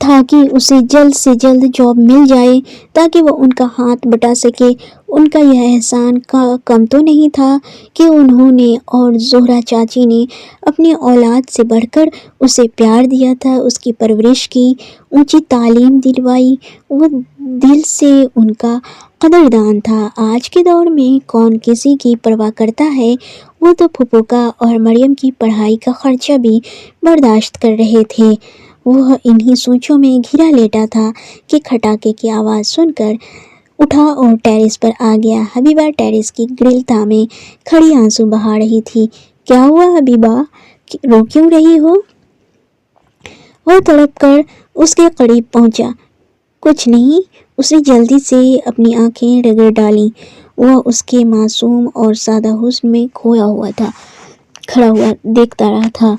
تھا کہ اسے جلد سے جلد جاب مل جائے تاکہ وہ ان کا ہاتھ بٹا سکے۔ ان کا یہ احسان کم تو نہیں تھا کہ انہوں نے اور زہرا چاچی نے اپنی اولاد سے بڑھ کر اسے پیار دیا تھا، اس کی پرورش کی، اونچی تعلیم دلوائی۔ وہ دل سے ان کا قدردان تھا۔ آج کے دور میں کون کسی کی پرواہ کرتا ہے؟ وہ تو پھوپھو کا اور مریم کی پڑھائی کا خرچہ بھی برداشت کر رہے تھے۔ وہ انہی سوچوں میں گھرا لیٹا تھا کہ کھٹاکے کی آواز سن کر اٹھا اور ٹیرس پر آ گیا۔ حبیبہ ٹیرس کی گرل تھامے کھڑی آنسو بہا رہی تھی۔ کیا ہوا حبیبہ، رو کیوں رہی ہو؟ وہ تڑپ کر اس کے قریب پہنچا۔ کچھ نہیں، اس نے جلدی سے اپنی آنکھیں رگڑ ڈالیں۔ وہ اس کے معصوم اور سادہ حسن میں کھویا ہوا تھا، کھڑا ہوا دیکھتا رہا تھا۔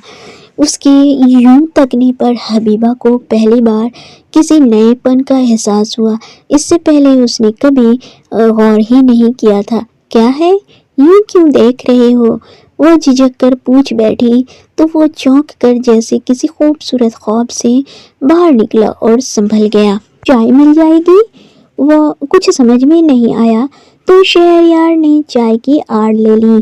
اس کے یوں تکنے پر حبیبہ کو پہلی بار کسی نئے پن کا احساس ہوا۔ اس سے پہلے اس نے کبھی غور ہی نہیں کیا تھا۔ کیا ہے، یوں کیوں دیکھ رہے ہو؟ وہ جھجک کر پوچھ بیٹھی تو وہ چونک کر جیسے کسی خوبصورت خواب سے باہر نکلا اور سنبھل گیا۔ چائے مل جائے گی؟ وہ کچھ سمجھ میں نہیں آیا تو شہریار نے چائے کی آڑ لے لی۔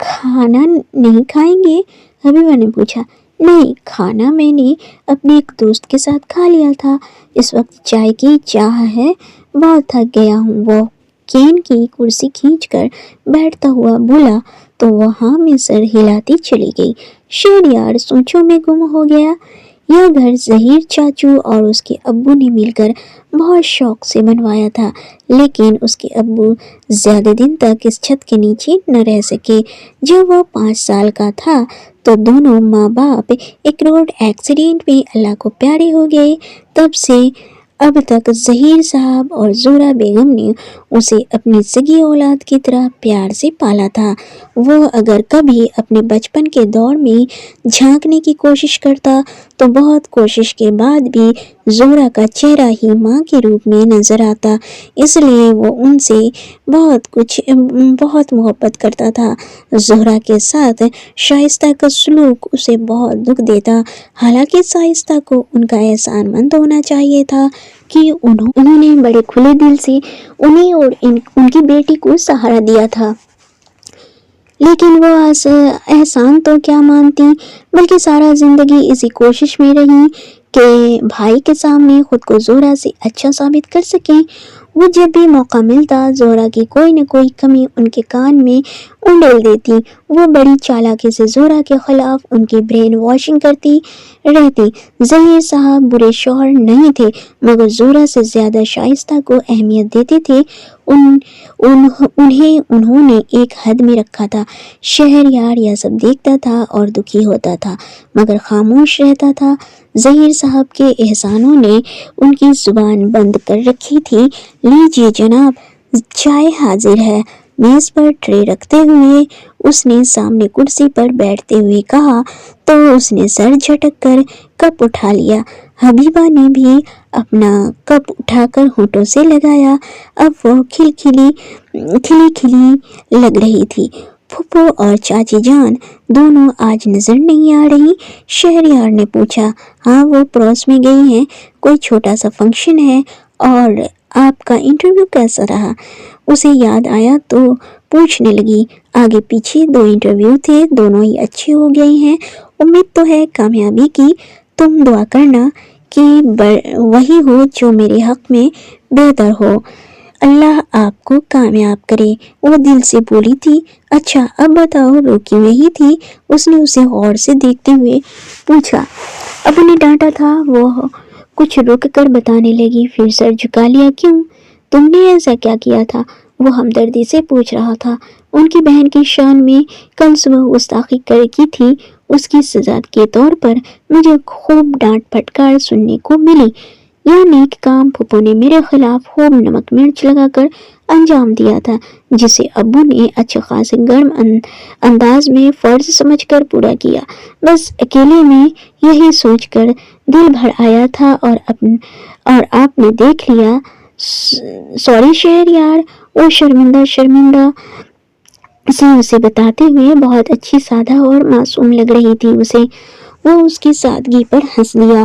کھانا نہیں کھائیں گے؟ حبیبہ نے پوچھا۔ نہیں، کھانا میں نے اپنے ایک دوست کے ساتھ کھا لیا تھا، اس وقت چائے کی چاہ ہے، بہت تھک گیا ہوں۔ وہ کین کی کرسی کھینچ کر بیٹھتا ہوا بولا تو وہ ہاں میں سر ہلاتی چلی گئی۔ شہریار سوچوں میں گم ہو گیا۔ یہ گھر ظہیر چاچو اور اس کے ابو نے مل کر بہت شوق سے بنوایا تھا، لیکن اس کے ابو زیادہ دن تک اس چھت کے نیچے نہ رہ سکے۔ جب وہ 5 سال کا تھا تو دونوں ماں باپ ایک روڈ ایکسیڈنٹ میں اللہ کو پیارے ہو گئے۔ تب سے اب تک ظہیر صاحب اور زہرا بیگم نے اسے اپنی سگی اولاد کی طرح پیار سے پالا تھا۔ وہ اگر کبھی اپنے بچپن کے دور میں جھانکنے کی کوشش کرتا تو بہت کوشش کے بعد بھی زہرا کا چہرہ ہی ماں کے روپ میں نظر آتا، اس لیے وہ ان سے بہت محبت کرتا تھا۔ زہرا کے ساتھ شائستہ کا سلوک اسے بہت دکھ دیتا، حالانکہ شائستہ کو ان کا احسان مند ہونا چاہیے تھا کہ انہوں نے بڑے کھلے دل سے انہیں اور ان کی بیٹی کو سہارا دیا تھا۔ لیکن وہ احسان تو کیا مانتی، بلکہ سارا زندگی اسی کوشش میں رہی کہ بھائی کے سامنے خود کو زہرا سے اچھا ثابت کر سکیں۔ وہ جب بھی موقع ملتا زہرا کی کوئی نہ کوئی کمی ان کے کان میں اونڈل دیتی۔ وہ بڑی چالاکی سے زہرا کے خلاف ان کی برین واشنگ کرتی رہتی۔ ظہیر صاحب برے شوہر نہیں تھے، مگر زہرا سے زیادہ شائستہ کو اہمیت دیتے تھے۔ انہوں نے ایک حد میں رکھا تھا۔ شہریار یہ سب دیکھتا تھا اور دکھی ہوتا تھا، مگر خاموش رہتا تھا۔ ظہیر صاحب کے احسانوں نے ان کی زبان بند کر رکھی تھی۔ لیجیے جناب، چائے حاضر ہے۔ میز پر ٹرے رکھتے ہوئے اس نے سامنے کرسی پر بیٹھتے ہوئے کہا تو اس نے سر جھٹک کر کپ اٹھا لیا۔ حبیبہ نے بھی اپنا کپ اٹھا کر ہونٹوں سے لگایا۔ اب وہ کھلی لگ رہی تھی۔ پھوپھو اور چاچی جان دونوں آج نظر نہیں آ رہی؟ شہریار نے پوچھا۔ ہاں، وہ پڑوس میں گئی ہیں، کوئی چھوٹا سا فنکشن ہے۔ اور آپ کا انٹرویو کیسا رہا؟ اسے یاد آیا تو پوچھنے لگی۔ آگے پیچھے 2 انٹرویو تھے، دونوں ہی اچھے ہو گئے ہیں، امید تو ہے کامیابی کی۔ تم دعا کرنا کہ وہی ہو جو میرے حق میں بہتر ہو، اللہ آپ کو کامیاب کرے۔ وہ دل سے بولی تھی۔ اچھا اب بتاؤ، روکی وہی تھی؟ اس نے اسے غور سے دیکھتے ہوئے پوچھا۔ ابو نے ڈانٹا تھا، وہ کچھ رک کر بتانے لگی، پھر سر جھکا لیا۔ کیوں؟ تم نے ایسا کیا کیا تھا؟ وہ ہمدردی سے پوچھ رہا تھا۔ ان کی بہن کی شان میں کل صبح گستاخی کی تھی، اس کی سزا کے طور پر مجھے خوب ڈانٹ پھٹکار سننے کو ملی۔ یہ نیک کام پھوپھو نے میرے خلاف خوب نمک مرچ لگا کر انجام دیا تھا، جسے ابو نے اچھے خاصے گرم انداز میں فرض سمجھ کر پورا کیا۔ بس اکیلے میں یہی سوچ کر دل بھر آیا تھا اور آپ نے دیکھ لیا۔ سوری شہریار، وہ شرمندہ سے اسے بتاتے ہوئے بہت اچھی، سادہ اور معصوم لگ رہی تھی اسے۔ وہ اس کی سادگی پر ہنس دیا۔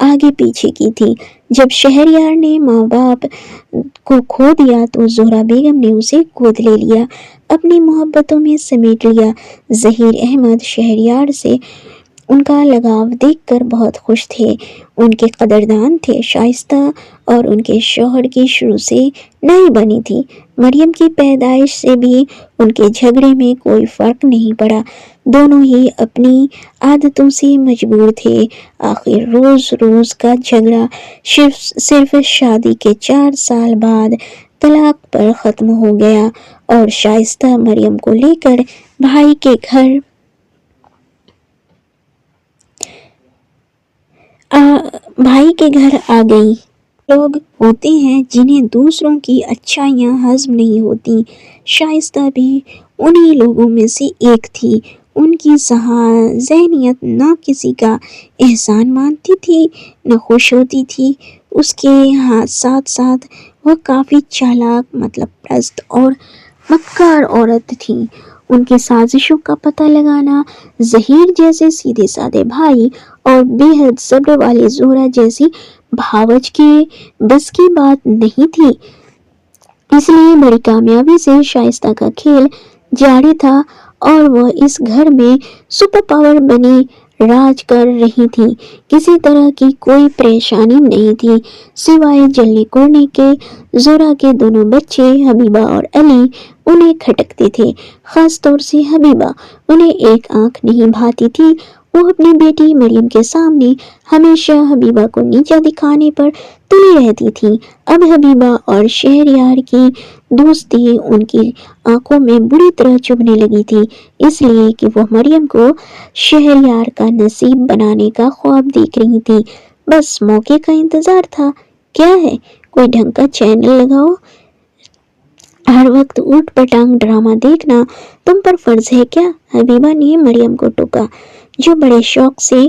آگے پیچھے کی تھی۔ جب شہریار نے ماں باپ کو کھو دیا تو زہرا بیگم نے اسے گود لے لیا، اپنی محبتوں میں سمیٹ لیا۔ ظہیر احمد شہریار سے ان کا لگاؤ دیکھ کر بہت خوش تھے، ان کے قدردان تھے۔ شائستہ اور ان کے شوہر کی شروع سے نہیں بنی تھی۔ مریم کی پیدائش سے بھی ان کے جھگڑے میں کوئی فرق نہیں پڑا، دونوں ہی اپنی عادتوں سے مجبور تھے۔ آخر روز کا جھگڑا صرف شادی کے 4 سال بعد طلاق پر ختم ہو گیا اور شائستہ مریم کو لے کر بھائی کے گھر آ گئی۔ لوگ ہوتے ہیں جنہیں دوسروں کی اچھائیاں ہضم نہیں ہوتی، شائستہ بھی انہی لوگوں میں سے ایک تھی۔ ان کی ذہنیت نہ کسی کا احسان مانتی تھی نہ خوش ہوتی تھی۔ اس کے ساتھ ساتھ وہ کافی چالاک، مطلب پرست اور مکار عورت تھی۔ ان کی سازشوں کا پتہ لگانا ظہیر جیسے سیدھے سادے بھائی اور بے حد صبر والے زہرا جیسی بھاوج کے بس کی بات نہیں تھی۔ اس لیے بڑی کامیابی سے شائستہ کا کھیل جاری تھا اور وہ اس گھر میں سپر پاور بنی راج کر رہی تھی۔ کسی طرح کی کوئی پریشانی نہیں تھی سوائے جلنے کوڑنے کے۔ زہرا کے دونوں بچے حبیبہ اور علی انہیں کھٹکتے تھے، خاص طور سے حبیبہ، انہیں ایک آنکھ نہیں بھاتی تھی۔ وہ اپنی بیٹی مریم کے سامنے ہمیشہ حبیبہ کو نیچا دکھانے پر تلی رہتی تھی۔ اب حبیبہ اور شہریار کی دوستی ان کی آنکھوں میں بری طرح چبھنے لگی تھی، اس لیے کہ وہ مریم کو شہریار کا نصیب بنانے کا خواب دیکھ رہی تھی۔ بس موقع کا انتظار تھا۔ کیا ہے، کوئی ڈھنگ کا چینل لگاؤ، ہر وقت اوٹ پٹانگ ڈرامہ دیکھنا تم پر فرض ہے کیا؟ حبیبہ نے مریم کو ٹوکا، جو بڑے شوق سے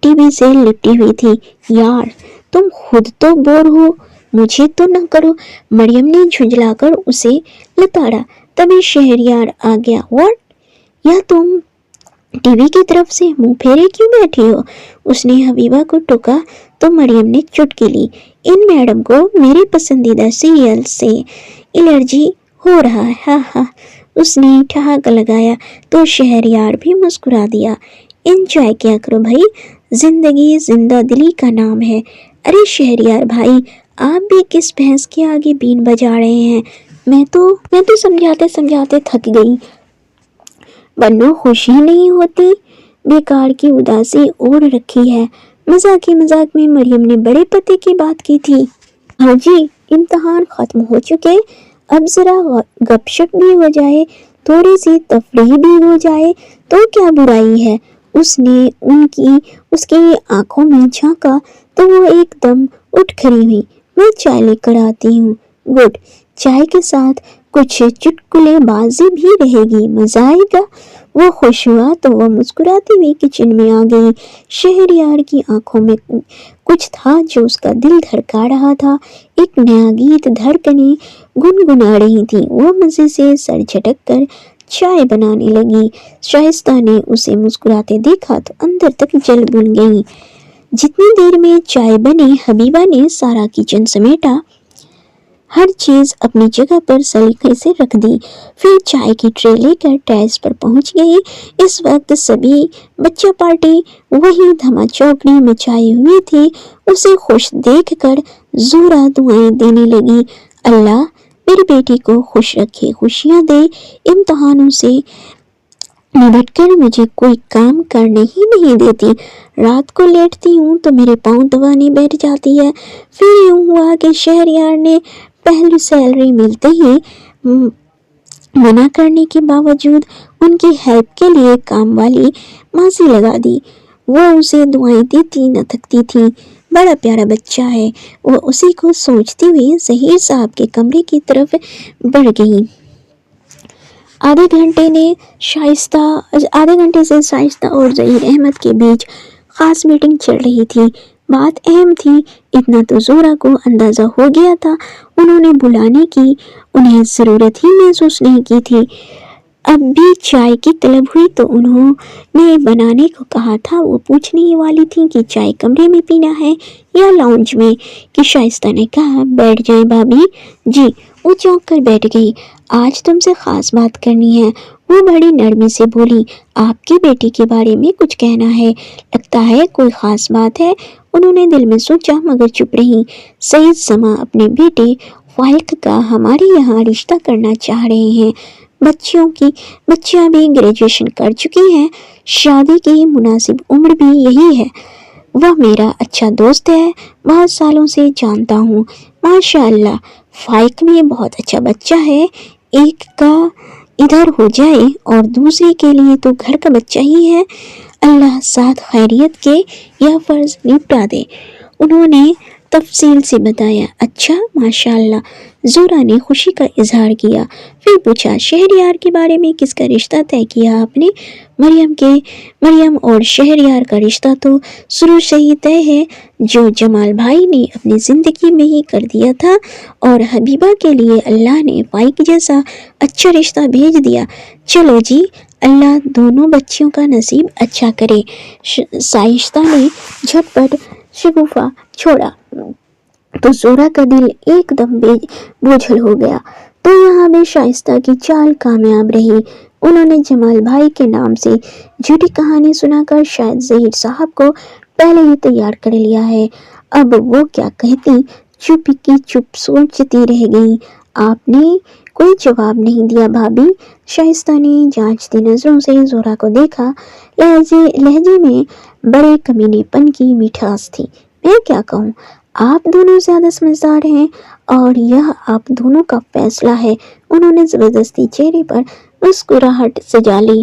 ٹی وی سے لپٹی ہوئی تھی۔ یار تم خود تو بور ہو، مجھے تو نہ کرو۔ مریم نے جھنجلا کر اسے لتاڑا۔ تبھی شہریار آ گیا۔ واٹ؟ یا تم ٹی وی کی طرف سے منہ پھیرے کیوں بیٹھی ہو؟ اس نے حبیبہ کو ٹوکا تو مریم نے چٹکی لی۔ ان میڈم کو میرے پسندیدہ سیریل سے الرجی ہو رہا ہے، ہاں ہاں۔ اس نے ٹھہاکا لگایا تو شہریار بھی مسکرا دیا۔ انجوائے کیا کرو بھائی، زندگی زندہ دلی کا نام ہے۔ ارے شہریار بھائی، آپ بھی کس بھینس کے آگے بین بجا رہے ہیں؟ میں تو سمجھاتے تھک گئی، ورنہ خوشی نہیں ہوتی، بیکار کی اداسی اوڑھ رکھی ہے۔ مذاق میں مریم نے بڑے پتے کی بات کی تھی۔ ہاں جی، امتحان ختم ہو چکے، اب ذرا گپ شپ بھی ہو جائے، تھوڑی سی تفریح بھی ہو جائے تو کیا برائی ہے؟ اس نے اس کی آنکھوں میں جھانکا تو وہ ایک دم اٹھ کھڑی ہوئی۔ میں چائے لے کر آتی ہوں۔ گڈ، چائے کے ساتھ کچھ چٹکلے بازی بھی رہے گی، مزہ آئے گا۔ وہ خوش ہوا تو وہ مسکراتی ہوئی کچن میں آ گئی۔ شہریار کی آنکھوں میں کچھ تھا جو اس کا دل دھڑکا رہا تھا، ایک نیا گیت دھڑکنیں گنگنا رہی تھی۔ وہ مزے سے سر جھٹک کر چائے بنانے لگی۔ شائستہ نے اسے مسکراتے دیکھا تو اندر تک جل بھن گئی۔ جتنی دیر میں چائے بنی، حبیبہ نے سارا کچن سمیٹا، ہر چیز اپنی جگہ پر سلیقے سے رکھ دی، پھر چائے کی ٹرے لے کر ٹیرس پر پہنچ گئی۔ اس وقت سبھی بچہ پارٹی وہی دھما چوکڑی مچائی ہوئی تھی۔ اسے خوش دیکھ کر زہرا دعائیں دینے لگی۔ اللہ میری بیٹی کو خوش رکھے، خوشیاں دے، امتحانوں سے نبٹ کر مجھے کوئی کام کرنے ہی نہیں دیتی۔ رات کو لیٹتی ہوں تو میرے پاؤں دبانے بیٹھ جاتی ہے۔ پھر یوں ہوا کہ شہریار نے پہلی سیلری ملتے ہی منع کرنے کے باوجود ان کی ہیلپ کے لیے کام والی ماسی لگا دی۔ وہ اسے دعائیں دیتی نہ تھکتی تھی۔ بڑا پیارا بچہ ہے، وہ اسی کو سوچتی ہوئی ظہیر صاحب کے کمرے کی طرف بڑھ گئی۔ آدھے گھنٹے سے شائستہ اور ظہیر احمد کے بیچ خاص میٹنگ چل رہی تھی۔ بات اہم تھی، اتنا تو زہرا کو اندازہ ہو گیا تھا۔ انہوں نے بلانے کی انہیں ضرورت ہی محسوس نہیں کی تھی۔ اب بھی چائے کی طلب ہوئی تو انہوں نے بنانے کو کہا تھا۔ وہ پوچھنے ہی والی تھی کہ چائے کمرے میں پینا ہے یا لاؤنج میں، کہ شائستہ نے کہا بیٹھ جائیں بھابھی جی۔ وہ چونک کر بیٹھ گئی۔ آج تم سے خاص بات کرنی ہے، وہ بڑی نرمی سے بولی۔ آپ کی بیٹی کے بارے میں کچھ کہنا ہے، لگتا ہے کوئی خاص بات ہے۔ انہوں نے دل میں سوچا مگر چپ رہی۔ سعید زماں اپنے بیٹے فائق کا ہمارے یہاں رشتہ کرنا چاہ رہے ہیں۔ بچیاں بھی گریجویشن کر چکی ہیں، شادی کی مناسب عمر بھی یہی ہے۔ وہ میرا اچھا دوست ہے، بہت سالوں سے جانتا ہوں۔ ماشاء اللہ فائق میں بہت اچھا بچہ ہے، ایک کا ادھر ہو جائے اور دوسری کے لیے تو گھر کا بچہ ہی ہے، اللہ ساتھ خیریت کے یہ فرض نپٹا دے۔ انہوں نے تفصیل سے بتایا۔ اچھا ماشاء اللہ، زہرا نے خوشی کا اظہار کیا۔ پھر پوچھا شہریار کے بارے میں کس کا رشتہ طے کیا آپ نے؟ مریم اور شہریار کا رشتہ تو شروع سے ہی طے ہے، جو جمال بھائی نے اپنی زندگی میں ہی کر دیا تھا، اور حبیبہ کے لیے اللہ نے فائق جیسا اچھا رشتہ بھیج دیا۔ چلو جی، اللہ دونوں بچیوں کا نصیب اچھا کرے۔ شائستہ نے جھٹ پٹ شگوفہ چھوڑا تو زہرا کا دل ایک دم بوجھل ہو گیا۔ تو یہاں بھی شائستہ کی چال کامیاب رہی۔ انہوں نے جمال بھائی کے نام سے جھوٹی کہانی سنا کر شاید ظہیر صاحب کو پہلے ہی تیار کر لیا ہے۔ اب وہ کیا کہتی، چپ کی چپ سوچتی رہ گئی۔ آپ نے کوئی جواب نہیں دیا بھابھی؟ شائستہ نے جانچتی نظروں سے زہرا کو دیکھا۔ لہجے میں بڑے کمینے پن کی مٹھاس تھی۔ میں کیا کہوں، آپ دونوں زیادہ سمجھدار ہیں اور یہ آپ دونوں کا فیصلہ ہے۔ انہوں نے زبردستی چہرے پر مسکراہٹ سجا لی۔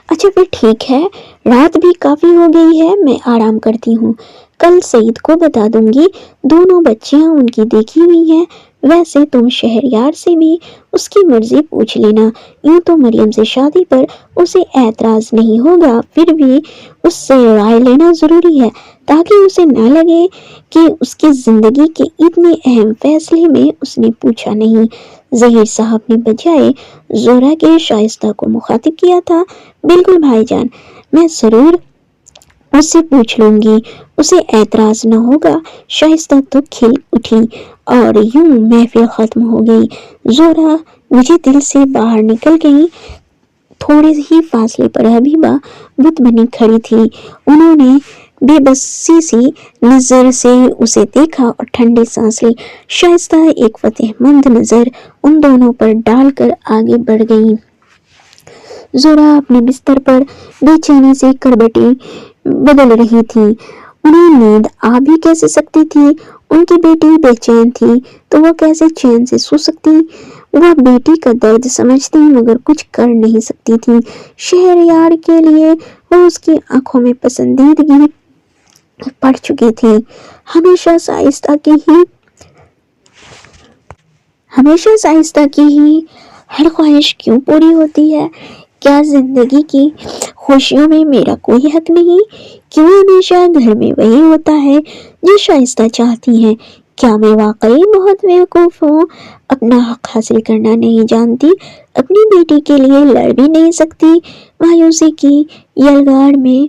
اچھا پھر ٹھیک ہے، رات بھی کافی ہو گئی ہے، میں آرام کرتی ہوں، کل سعید کو بتا دوں گی۔ دونوں بچیاں ان کی دیکھی ہوئی ہیں، ویسے تم شہریار سے بھی اس کی مرضی پوچھ لینا، یوں تو مریم سے شادی پر اسے اعتراض نہیں ہوگا، پھر بھی اس سے رائے لینا ضروری ہے تاکہ اسے نہ لگے کہ اس کی زندگی کے اتنے اہم فیصلے میں اس نے پوچھا نہیں۔ ظہیر صاحب نے بجائے زہرا کے شائستہ کو مخاطب کیا تھا۔ بالکل بھائی جان، میں ضرور اس سے پوچھ لوں گی، اسے اعتراض نہ ہوگا۔ شائستہ تو کھل اٹھی اور یوں محفل ختم ہو گئی۔ زہرا مجھے دل سے باہر نکل گئی۔ تھوڑے ہی فاصلے پر حبیبہ بت بنی کھڑی تھی۔ انہوں نے بے بسی سی نظر سے اسے دیکھا اور ٹھنڈی سانس لی۔ شائستہ ایک فتح مند نظر ان دونوں پر ڈال کر آگے بڑھ گئی۔ زہرا اپنے بستر پر بے چینی سے کربٹیں بدل رہی تھی۔ انہیں نیند آ بھی کیسے سکتی تھی؟ ان کی بیٹی بے چین تھی تو وہ کیسے چین سے سو سکتی؟ وہ بیٹی کا درد سمجھتی مگر کچھ کر نہیں سکتی تھی۔ شہریار کے لیے وہ اس کی آنکھوں میں پسندیدگی پڑ چکی تھی۔ ہمیشہ شائستہ کی ہی ہر خواہش کیوں پوری ہوتی ہے؟ کیا زندگی کی خوشیوں میں میرا کوئی حق نہیں؟ کیوں ہمیشہ گھر میں وہی ہوتا ہے جو شائستہ چاہتی ہیں؟ کیا میں واقعی بہت بیوقوف ہوں، اپنا حق حاصل کرنا نہیں جانتی، اپنی بیٹی کے لیے لڑ بھی نہیں سکتی؟ مایوسی کی یلغار میں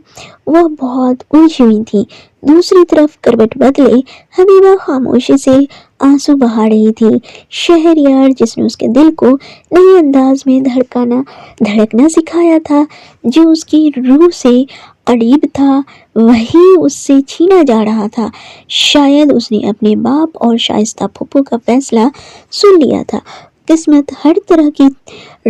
وہ بہت الجھی ہوئی تھی۔ دوسری طرف کروٹ بدلے حبیبہ خاموشی سے آنسو بہا رہی تھی۔ شہریار جس نے اس کے دل کو نئے انداز میں دھڑکنا سکھایا تھا، جو اس کی روح سے قریب تھا، وہی اس سے چھینا جا رہا تھا۔ شاید اس نے اپنے باپ اور شائستہ پھوپھو کا فیصلہ سن لیا تھا۔ قسمت ہر طرح کی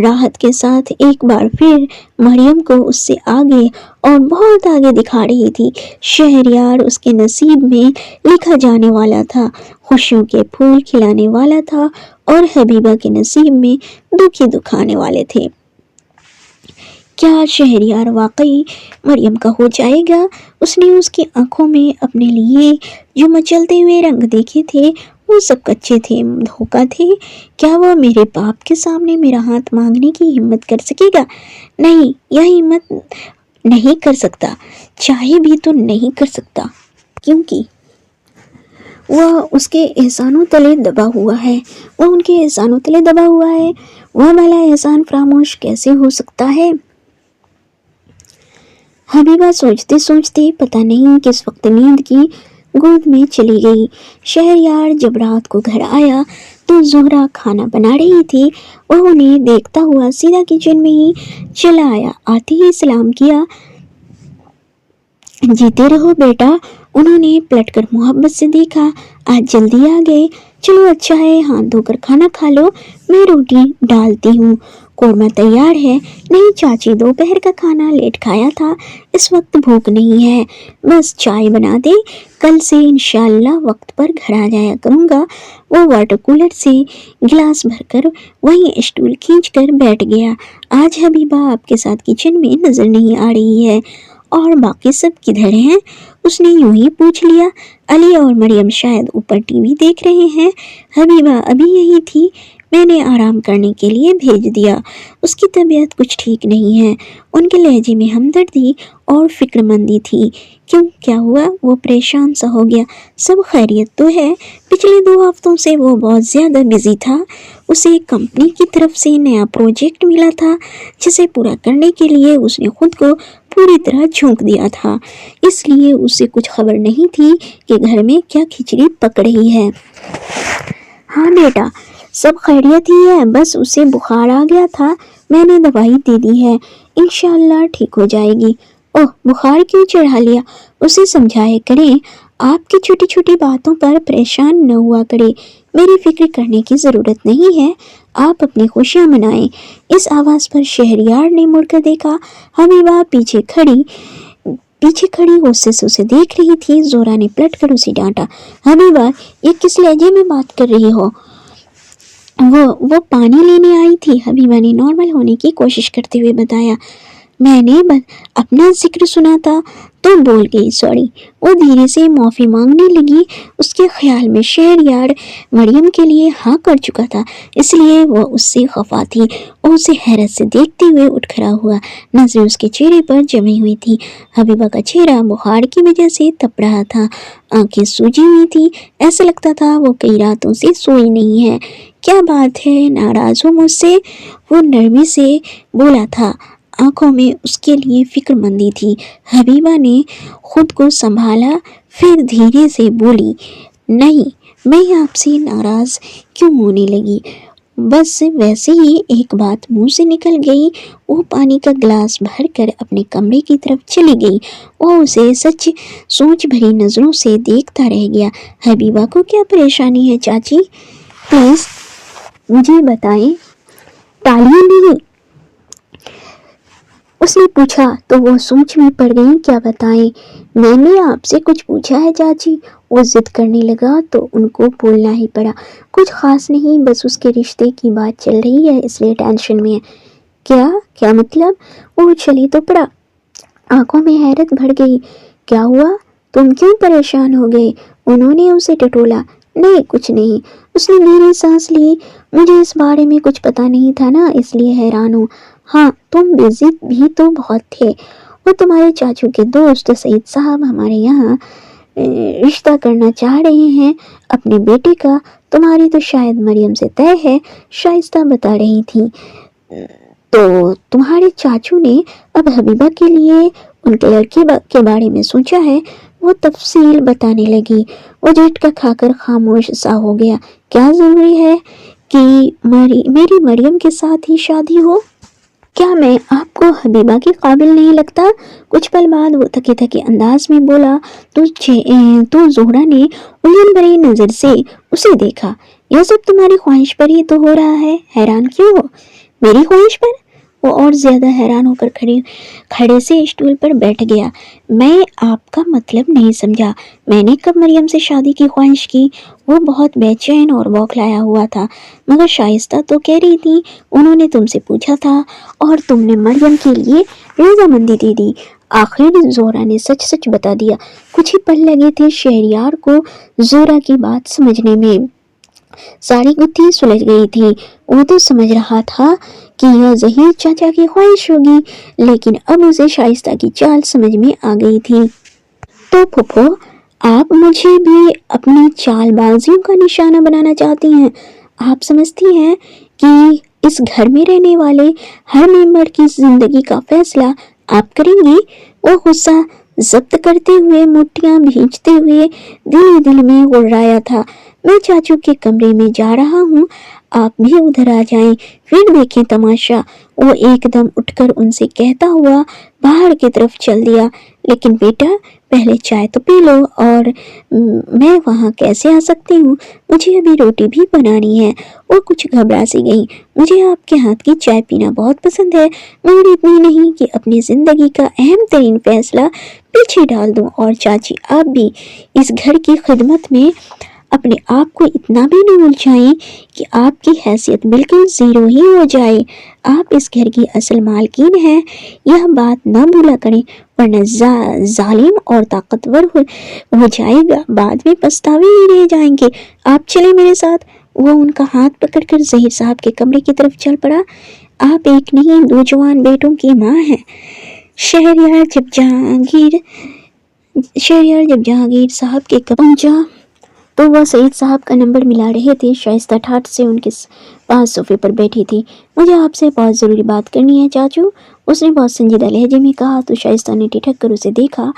راحت کے ساتھ ایک بار پھر مریم کو اس سے آگے اور بہت آگے دکھا رہی تھی۔ شہریار اس کے نصیب میں لکھا جانے والا تھا، خوشیوں کے پھول کھلانے والا تھا، اور حبیبہ کے نصیب میں دکھ ہی دکھ آنے والے تھے۔ کیا شہریار واقعی مریم کا ہو جائے گا؟ اس نے اس کی آنکھوں میں اپنے لیے جو مچلتے ہوئے رنگ دیکھے تھے وہ سب کچے تھے، دھوکہ تھے۔ کیا وہ میرے باپ کے سامنے میرا ہاتھ مانگنے کی ہمت کر سکے گا؟ نہیں، یہ ہمت نہیں کر سکتا، چاہے بھی تو نہیں کر سکتا، کیونکہ وہ اس کے احسانوں تلے دبا ہوا ہے، وہ ان کے احسانوں تلے دبا ہوا ہے۔ وہ بھلا احسان فراموش کیسے ہو سکتا ہے؟ حبیبہ سوچتے سوچتے پتہ نہیں کس وقت نیند کی گود میں چلی گئی۔ شہریار جب رات کو گھر آیا تو زہرا کھانا بنا رہی تھی۔ وہ انہیں دیکھتا ہوا سیدھا کچن میں ہی چلا آیا۔ آتے ہی سلام کیا۔ جیتے رہو بیٹا۔ انہوں نے پلٹ کر محبت سے دیکھا۔ آج جلدی آ گئے؟ چلو اچھا ہے، ہاتھ دھو کر کھانا کھا لو، میں روٹی ڈالتی ہوں۔ قورمہ تیار ہے؟ نہیں چاچی، دوپہر کا کھانا لیٹ کھایا تھا، اس وقت بھوک نہیں ہے، بس چائے بنا دے، کل سے انشاءاللہ وقت پر گھر آ جایا کروں گا۔ وہ واٹر کولر سے گلاس بھر کر وہیں اسٹول کھینچ کر بیٹھ گیا۔ آج حبیبہ آپ کے ساتھ کچن میں نظر نہیں آ رہی ہے، اور باقی سب کدھر ہیں؟ اس نے یوں ہی پوچھ لیا۔ علی اور مریم شاید اوپر ٹی وی دیکھ رہے ہیں، حبیبہ ابھی یہی تھی، میں نے آرام کرنے کے لیے بھیج دیا، اس کی طبیعت کچھ ٹھیک نہیں ہے۔ ان کے لہجے میں ہمدردی اور فکر مندی تھی۔ کیوں، کیا ہوا؟ وہ پریشان سا ہو گیا۔ سب خیریت تو ہے؟ پچھلے 2 ہفتوں سے وہ بہت زیادہ بزی تھا، اسے کمپنی کی طرف سے نیا پروجیکٹ ملا تھا جسے پورا کرنے کے لیے اس نے خود کو پوری طرح جھونک دیا تھا، اس لیے اسے کچھ خبر نہیں تھی کہ گھر میں کیا کھچڑی پک رہی ہے۔ ہاں بیٹا، سب خیریت ہی ہے، بس اسے بخار آ گیا تھا، میں نے دوائی دے دی ہے، انشاءاللہ ٹھیک ہو جائے گی۔ اوہ، بخار کیوں چڑھا لیا؟ اسے سمجھایا کریں، آپ کی چھوٹی چھوٹی باتوں پر پریشان نہ ہوا کرے، میری فکر کرنے کی ضرورت نہیں ہے، آپ اپنی خوشیاں منائیں۔ اس آواز پر شہریار نے مڑ کر دیکھا۔ حبیبہ پیچھے کھڑی غصے سے اسے دیکھ رہی تھی۔ زہرا نے پلٹ کر اسے ڈانٹا۔ حبیبہ، یہ کس لہجے میں بات کر رہی ہو؟ وہ پانی لینے آئی تھی، حبیبہ نے نارمل ہونے کی کوشش کرتے ہوئے بتایا۔ میں نے اپنا ذکر سنا تھا تو بول گئی، سوری۔ وہ دھیرے سے معافی مانگنے لگی۔ اس کے خیال میں شہریار مریم کے لیے ہاں کر چکا تھا، اس لیے وہ اس سے خفا تھی۔ وہ اسے حیرت سے دیکھتے ہوئے اٹھ کھڑا ہوا، نظریں اس کے چہرے پر جمی ہوئی تھی۔ حبیبہ کا چہرہ بخار کی وجہ سے تپ رہا تھا، آنکھیں سوجی ہوئی تھی، ایسا لگتا تھا وہ کئی راتوں سے سوئی نہیں ہے۔ کیا بات ہے، ناراض ہو مجھ سے؟ وہ نرمی سے بولا تھا، آنکھوں میں اس کے لیے فکر مندی تھی۔ حبیبہ نے خود کو سنبھالا، پھر دھیرے سے بولی، نہیں، میں آپ سے ناراض کیوں ہونے لگی، بس ویسے ہی ایک بات منہ سے نکل گئی۔ وہ پانی کا گلاس بھر کر اپنے کمرے کی طرف چلی گئی۔ وہ اسے سوچ بھری نظروں سے دیکھتا رہ گیا۔ حبیبہ کو کیا پریشانی ہے چاچی؟ پلیز مجھے بتائیں۔ ٹالیے نہیں، اس نے پوچھا تو وہ سوچ میں پڑ گئی۔ کیا بتائیں؟ میں نے آپ سے کچھ پوچھا ہے چاچی؟ وہ ضد کرنے لگا تو ان کو بولنا ہی پڑا۔ کچھ خاص نہیں، بس اس کے رشتے کی بات چل رہی ہے، اس لیے ٹینشن میں ہے۔ کیا مطلب؟ وہ اچھلی تو پڑا، آنکھوں میں حیرت بھر گئی۔ کیا ہوا؟ تم کیوں پریشان ہو گئے؟ انہوں نے اسے ٹٹولا۔ نہیں، کچھ نہیں، اس نے دھیرے سانس لی۔ مجھے اس بارے میں کچھ پتا نہیں تھا نا، اس لیے حیران ہوں۔ ہاں، تم بزی بھی تو بہت تھے۔ وہ تمہارے چاچو کے دوست سعید صاحب ہمارے یہاں رشتہ کرنا چاہ رہے ہیں اپنے بیٹے کا، تمہاری تو شاید مریم سے طے ہے، شائستہ بتا رہی تھی۔ تو تمہارے چاچو نے اب حبیبہ کے لیے ان کے لڑکے کے بارے میں سوچا ہے؟ وہ تفصیل بتانے لگی۔ وہ جھٹکا کھا کر خاموش سا ہو گیا۔ کیا ضروری ہے کہ میری مریم کے ساتھ ہی شادی ہو؟ کیا میں آپ کو حبیبہ کے قابل نہیں لگتا؟ کچھ پل بعد وہ تھکے تھکے انداز میں بولا۔ تو زہرا نے الجھن بھری نظر سے اسے دیکھا۔ یہ سب تمہاری خواہش پر ہی تو ہو رہا ہے، حیران کیوں ہو؟ میری خواہش پر؟ وہ اور زیادہ حیران ہو کر کھڑے سے اسٹول پر بیٹھ گیا۔ میں آپ کا مطلب نہیں سمجھا۔ میں نے کب مریم سے شادی کی خواہش کی؟ وہ بہت بے چین اور بوکھلایا ہوا تھا۔ مگر شائستہ تو کہہ رہی تھی انہوں نے تم سے پوچھا تھا اور تم نے مریم کے لیے رضامندی دے دی۔ آخر زہرا نے سچ سچ بتا دیا۔ کچھ ہی پل لگے تھے شہریار کو زہرا کی بات سمجھنے میں، ساری گتھی سلجھ گئی تھی۔ وہ تو سمجھ رہا تھا کہ یہ ظہیر چاچا کی خواہش ہوگی، لیکن اب اسے شائستہ کی چال سمجھ میں آ گئی تھی۔ تو پھوپھو، آپ مجھے بھی اپنی چال بازیوں کا نشانہ بنانا چاہتی ہیں؟ آپ سمجھتی ہیں کہ اس گھر میں رہنے والے ہر ممبر کی زندگی کا فیصلہ آپ کریں گی؟ وہ غصہ ضبط کرتے ہوئے مٹھیاں بھینچتے ہوئے دل میں غرایا تھا۔ میں چاچو کے کمرے میں جا رہا ہوں، آپ بھی ادھر آ جائیں، پھر دیکھیں تماشا۔ وہ ایک دم اٹھ کر ان سے کہتا ہوا باہر کی طرف چل دیا۔ لیکن بیٹا پہلے چائے تو پی لو، اور میں وہاں کیسے آ سکتی ہوں؟ مجھے ابھی روٹی بھی بنانی ہے۔ وہ کچھ گھبرا سی گئی۔ مجھے آپ کے ہاتھ کی چائے پینا بہت پسند ہے، مگر اتنی نہیں کہ اپنی زندگی کا اہم ترین فیصلہ پیچھے ڈال دوں۔ اور چاچی آپ بھی اس گھر کی خدمت میں اپنے آپ کو اتنا بھی نہ الجھائیں کہ آپ کی حیثیت بالکل زیرو ہی ہو جائے۔ آپ اس گھر کی اصل مالکین ہیں، یہ بات نہ بھولا کریں، ورنہ ظالم اور طاقتور ہو جائے گا، بعد میں پچھتاوے ہی رہ جائیں گے۔ آپ چلیں میرے ساتھ۔ وہ ان کا ہاتھ پکڑ کر ظہیر صاحب کے کمرے کی طرف چل پڑا۔ آپ ایک نہیں دو جوان بیٹوں کی ماں ہیں۔ شہریار جب جہانگیر صاحب کے پہنچا تو وہ سعید صاحب کا نمبر ملا رہے تھے۔ شائستہ ٹھاٹھ سے ان کے پاس صوفے پر بیٹھی تھی۔ مجھے آپ سے بہت ضروری بات کرنی ہے چاچو، اس نے بہت سنجیدہ لہجے میں کہا تو شائستہ نے ٹھٹک کر اسے دیکھا۔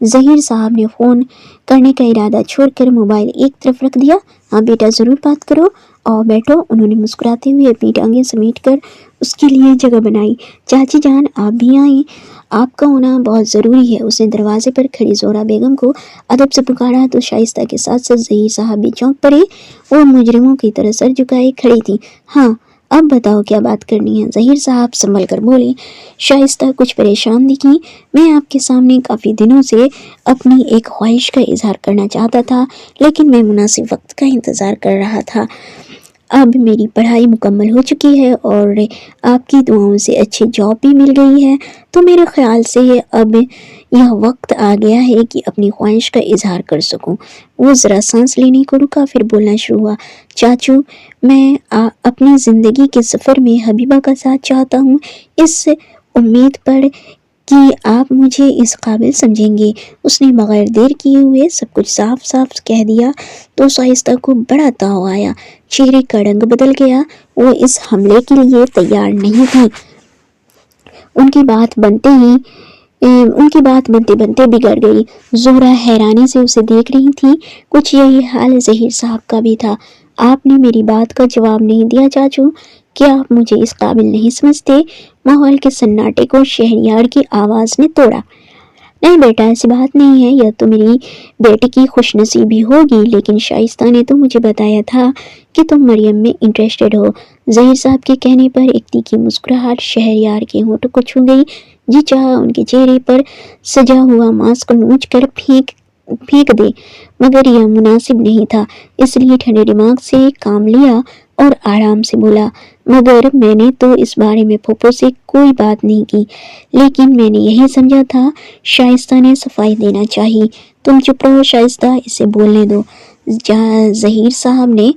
ظہیر صاحب نے فون کرنے کا ارادہ چھوڑ کر موبائل ایک طرف رکھ دیا۔ ہاں بیٹا ضرور بات کرو، اور بیٹھو۔ انہوں نے مسکراتے ہوئے اپنی ٹانگیں سمیٹ کر اس کے لیے جگہ بنائی۔ چاچی جان آپ بھی آئیں، آپ کا ہونا بہت ضروری ہے۔ اس نے دروازے پر کھڑی زہرا بیگم کو ادب سے پکارا تو شائستہ کے ساتھ ساتھ ظہیر صاحب بھی چونک پڑے۔ وہ مجرموں کی طرح سر جھکائے کھڑی تھی۔ ہاں اب بتاؤ کیا بات کرنی ہے؟ ظہیر صاحب سنبھل کر بولے۔ شائستہ کچھ پریشان دکھی۔ میں آپ کے سامنے کافی دنوں سے اپنی ایک خواہش کا اظہار کرنا چاہتا تھا، لیکن میں مناسب وقت کا انتظار کر رہا تھا۔ اب میری پڑھائی مکمل ہو چکی ہے اور آپ کی دعاؤں سے اچھی جاب بھی مل گئی ہے، تو میرے خیال سے اب یہ وقت آ گیا ہے کہ اپنی خواہش کا اظہار کر سکوں۔ وہ ذرا سانس لینے کو رکا، پھر بولنا شروع ہوا۔ چاچو میں اپنی زندگی کے سفر میں حبیبہ کا ساتھ چاہتا ہوں، اس امید پر کہ آپ مجھے اس قابل سمجھیں گے۔ اس نے بغیر دیر کیے ہوئے سب کچھ صاف صاف کہہ دیا تو شائستہ کو بڑا تاؤ آیا، چہرے کا رنگ بدل گیا۔ وہ اس حملے کے لیے تیار نہیں تھی۔ ان کی بات بنتے بگڑ گئی۔ زہرا حیرانی سے اسے دیکھ رہی تھی۔ کچھ یہی حال ظہیر صاحب کا بھی تھا۔ آپ نے میری بات کا جواب نہیں دیا چاچو، کیا آپ مجھے اس قابل نہیں سمجھتے؟ ماحول کے سناٹے کو شہریار کی آواز نے توڑا۔ نہیں بیٹا ایسی بات نہیں ہے، یہ تو میری بیٹی کی خوش نصیبی ہوگی، لیکن شائستہ نے تو مجھے بتایا تھا کہ تم مریم میں انٹرسٹڈ ہو۔ ظہیر صاحب کے کہنے پر ایک تیکھی مسکراہٹ شہریار کے ہونٹوں کو چھو گئی۔ جی چاہا ان کے چہرے پر سجا ہوا ماسک نوچ کر پھینک دے، مگر یہ مناسب نہیں تھا، اس لیے ٹھنڈے دماغ سے کام لیا اور آرام سے بولا۔ مگر میں نے تو اس بارے میں پھوپھو سے کوئی بات نہیں کی، لیکن میں نے یہی سمجھا تھا شائستہ نے صفائی دینا چاہیے۔ تم چپ رہو شائستہ، اسے بولنے دو۔ ظہیر صاحب نے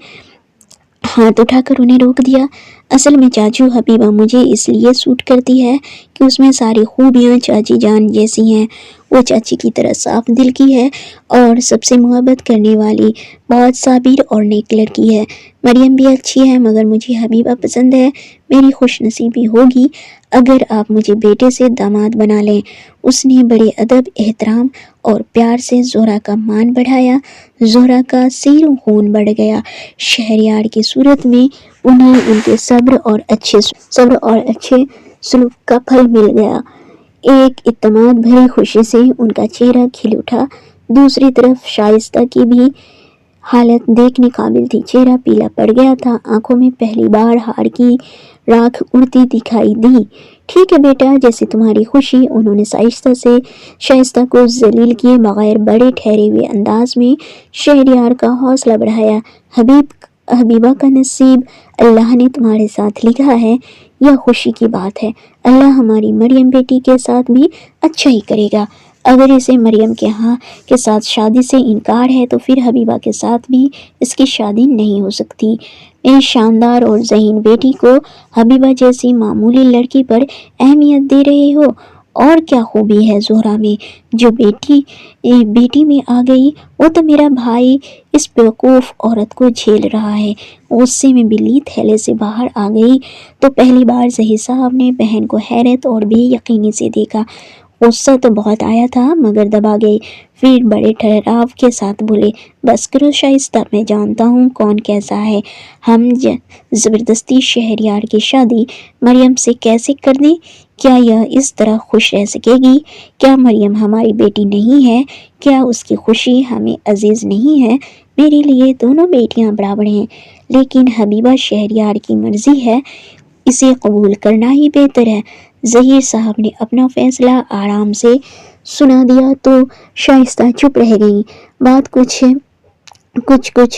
ہاتھ اٹھا کر انہیں روک دیا۔ اصل میں چاچو حبیبہ مجھے اس لیے سوٹ کرتی ہے کہ اس میں ساری خوبیاں چاچی جان جیسی ہیں۔ وہ چاچی کی طرح صاف دل کی ہے اور سب سے محبت کرنے والی، بہت صابر اور نیک لڑکی ہے۔ مریم بھی اچھی ہے، مگر مجھے حبیبہ پسند ہے۔ میری خوش نصیبی ہوگی اگر آپ مجھے بیٹے سے داماد بنا لیں۔ اس نے بڑے ادب، احترام اور پیار سے زہرا کا مان بڑھایا۔ زہرا کا سیر و خون بڑھ گیا۔ شہریار کی صورت میں انہیں ان کے صبر اور اچھے سلوک کا پھل مل گیا۔ ایک اعتماد بھری خوشی سے ان کا چہرہ کھل اٹھا۔ دوسری طرف شائستہ کی بھی حالت دیکھنے قابل تھی۔ چہرہ پیلا پڑ گیا تھا، آنکھوں میں پہلی بار ہار کی راکھ اڑتی دکھائی دی۔ ٹھیک ہے بیٹا، جیسے تمہاری خوشی۔ انہوں نے شائستہ کو ذلیل کیے بغیر بڑے ٹھہرے ہوئے انداز میں شہریار کا حوصلہ بڑھایا۔ حبیبہ کا نصیب اللہ نے تمہارے ساتھ لکھا ہے، یہ خوشی کی بات ہے۔ اللہ ہماری مریم بیٹی کے ساتھ بھی اچھا ہی کرے گا۔ اگر اسے مریم کے ساتھ شادی سے انکار ہے تو پھر حبیبہ کے ساتھ بھی اس کی شادی نہیں ہو سکتی۔ میری شاندار اور ذہین بیٹی کو حبیبہ جیسی معمولی لڑکی پر اہمیت دے رہے ہو، اور کیا خوبی ہے زہرا میں جو بیٹی میں آ گئی؟ وہ تو میرا بھائی اس بیوقوف عورت کو جھیل رہا ہے۔ غصے میں بلی تھیلے سے باہر آ گئی تو پہلی بار ظہیر صاحب نے بہن کو حیرت اور بے یقینی سے دیکھا۔ غصہ تو بہت آیا تھا مگر دبا گئی۔ پھر بڑے ٹھہراؤ کے ساتھ بولے، بس کرو شائستہ، میں جانتا ہوں کون کیسا ہے۔ ہم زبردستی شہریار کی شادی مریم سے کیسے کر دیں؟ کیا یہ اس طرح خوش رہ سکے گی؟ کیا مریم ہماری بیٹی نہیں ہے؟ کیا اس کی خوشی ہمیں عزیز نہیں ہے؟ میرے لیے دونوں بیٹیاں برابر ہیں، لیکن حبیبہ شہریار کی مرضی ہے، اسے قبول کرنا ہی بہتر ہے۔ ظہیر صاحب نے اپنا فیصلہ آرام سے سنا دیا تو شائستہ چپ رہ گئی۔ بات کچھ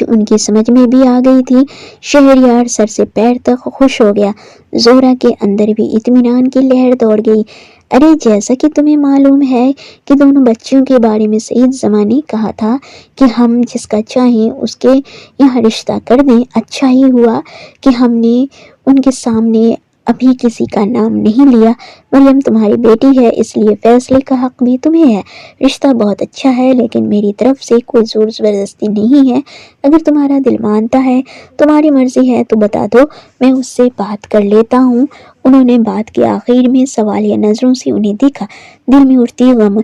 ان کی سمجھ میں بھی آ گئی تھی۔ شہریار سر سے پیر تک خوش ہو گیا۔ زہرا کے اندر بھی اطمینان کی لہر دوڑ گئی۔ ارے جیسا کہ تمہیں معلوم ہے کہ دونوں بچیوں کے بارے میں سعید زماں نے کہا تھا کہ ہم جس کا چاہیں اس کے یہاں رشتہ کر دیں، اچھا ہی ہوا کہ ہم نے ان کے سامنے ابھی کسی کا نام نہیں لیا۔ مریم تمہاری بیٹی ہے، اس لیے فیصلے کا حق بھی تمہیں ہے۔ رشتہ بہت اچھا ہے لیکن میری طرف سے کوئی زور زبردستی نہیں ہے۔ اگر تمہارا دل مانتا ہے، تمہاری مرضی ہے تو بتا دو، میں اس سے بات کر لیتا ہوں۔ انہوں نے بات کے آخر میں سوالیہ نظروں سے انہیں دیکھا۔ دل میں اٹھتی غم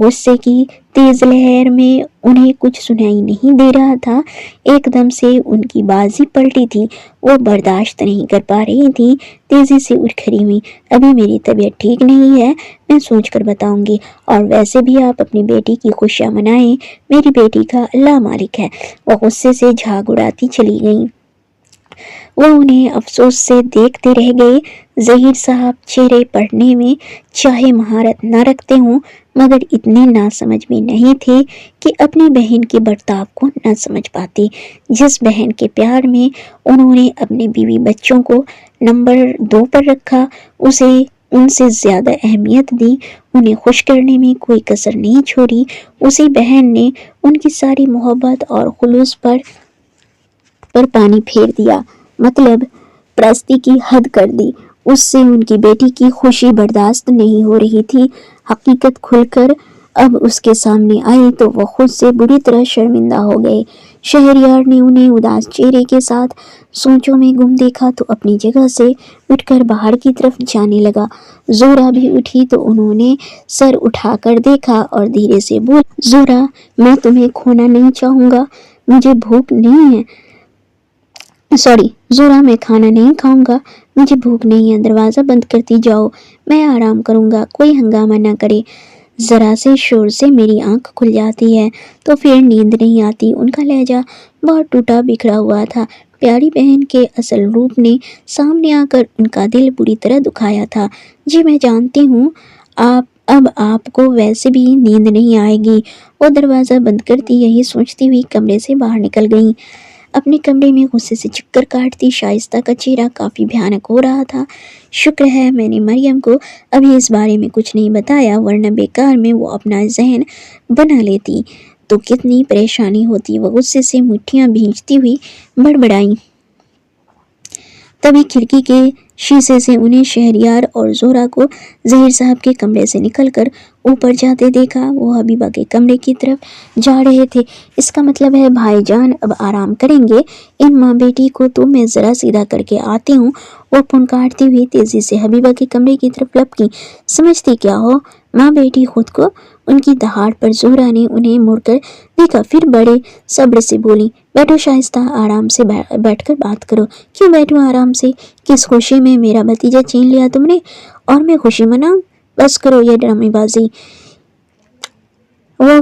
غصے کی تیز لہر میں انہیں کچھ سنائی نہیں دے رہا تھا۔ ایک دم سے ان کی بازی پلٹی تھی، وہ برداشت نہیں کر پا رہی تھی۔ تیزی سے اٹھ کھڑی ہوئی۔ ابھی میری طبیعت ٹھیک نہیں ہے، میں سوچ کر بتاؤں گی، اور ویسے بھی آپ اپنی بیٹی کی خوشیاں منائیں، میری بیٹی کا اللہ مالک ہے۔ وہ غصے سے جھاگ اڑاتی چلی گئیں۔ وہ انہیں افسوس سے دیکھتے رہ گئے۔ ظہیر صاحب چہرے پڑھنے میں چاہے مہارت نہ رکھتے ہوں مگر اتنے ناسمجھ بھی نہیں تھے کہ اپنی بہن کے برتاؤ کو نہ سمجھ پاتے۔ جس بہن کے پیار میں انہوں نے اپنے بیوی بچوں کو نمبر 2 پر رکھا، اسے ان سے زیادہ اہمیت دی، انہیں خوش کرنے میں کوئی کسر نہیں چھوڑی، اسی بہن نے ان کی ساری محبت اور خلوص پر پانی پھیر دیا، مطلب پرستی کی حد کر دی۔ اس سے ان کی بیٹی کی خوشی برداشت نہیں ہو رہی تھی۔ حقیقت کھل کر اب اس کے سامنے آئی تو وہ خود سے بری طرح شرمندہ ہو گئے۔ شہریار نے انہیں اداس چہرے کے ساتھ سوچوں میں گم دیکھا تو اپنی جگہ سے اٹھ کر باہر کی طرف جانے لگا۔ زہرا بھی اٹھی تو انہوں نے سر اٹھا کر دیکھا اور دھیرے سے بولی، زہرا، میں تمہیں کھونا نہیں چاہوں گا، مجھے بھوک نہیں ہے۔ زہرا، میں کھانا نہیں کھاؤں گا، مجھے بھوک نہیں ہے، دروازہ بند کرتی جاؤ، میں آرام کروں گا، کوئی ہنگامہ نہ کرے۔ ذرا سے شور سے میری آنکھ کھل جاتی ہے تو پھر نیند نہیں آتی۔ ان کا لہجہ بہت ٹوٹا بکھرا ہوا تھا۔ پیاری بہن کے اصل روپ نے سامنے آ کر ان کا دل بری طرح دکھایا تھا۔ جی میں جانتی ہوں، اب آپ کو ویسے بھی نیند نہیں آئے گی۔ وہ دروازہ بند کرتی یہی سوچتی ہوئی کمرے سے باہر نکل گئیں۔ اپنے کمرے میں غصے سے چکر کاٹتی شائستہ کا چہرہ کافی بھیانک ہو رہا تھا۔ شکر ہے میں نے مریم کو ابھی اس بارے میں کچھ نہیں بتایا، ورنہ بیکار میں وہ اپنا ذہن بنا لیتی تو کتنی پریشانی ہوتی۔ وہ غصے سے مٹھیاں بھینچتی ہوئی بڑبڑائیں۔ تبھی کھڑکی کے شیشے سے انہیں شہریار اور زہرا کو ظہیر صاحب کے کمرے سے نکل کر اوپر جاتے دیکھا۔ وہ حبیبہ کے کمرے کی طرف جا رہے تھے۔ اس کا مطلب ہے بھائی جان اب آرام کریں گے، ان ماں بیٹی کو تو میں ذرا سیدھا کر کے آتی ہوں۔ وہ پھنکارتی ہوئی تیزی سے حبیبہ کے کمرے کی طرف لپکی۔ سمجھتی کیا ہو ماں بیٹی خود کو؟ ان کی دہاڑ پر زہرا نے انہیں مڑ کر دیکھا، پھر بڑے صبر سے بولی، بیٹھو شائستہ، آرام سے بیٹھ کر بات کرو۔ کیوں بیٹھوں آرام سے؟ کس خوشی میں میرا بھتیجا چھین لیا تم نے اور میں خوشی مناؤں؟ بس کرو یہ ڈرامے بازی۔ وہ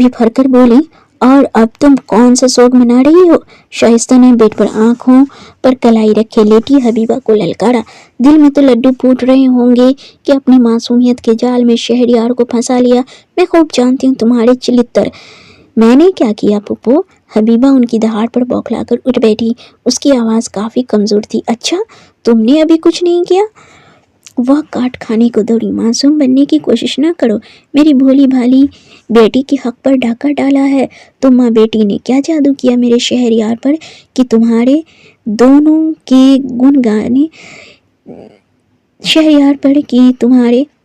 بھر کر بولی، اور اب تم کون سا سوگ منا رہی ہو؟ شائستہ نے بیڈ پر آنکھوں پر کلائی رکھے لیٹی حبیبہ کو للکارا۔ دل میں تو لڈو پھوٹ رہے ہوں گے کہ اپنی معصومیت کے جال میں شہریار کو پھنسا لیا۔ میں خوب جانتی ہوں تمہارے چلتر۔ میں نے کیا کیا پھوپھو؟ حبیبہ ان کی دہاڑ پر بوکھلا کر اٹھ بیٹھی۔ اس کی آواز کافی کمزور تھی۔ اچھا تم نے ابھی کچھ نہیں کیا؟ وہ کاٹ کھانے کو دوڑی۔ معصوم بننے کی کوشش نہ کرو، میری بھولی بھالی بیٹی کے حق پر ڈاکہ ڈالا ہے۔ تم ماں بیٹی نے کیا جادو کیا میرے شہریار پر کہ تمہارے دونوں کے گن گانے شہریار پر کہ تمہارے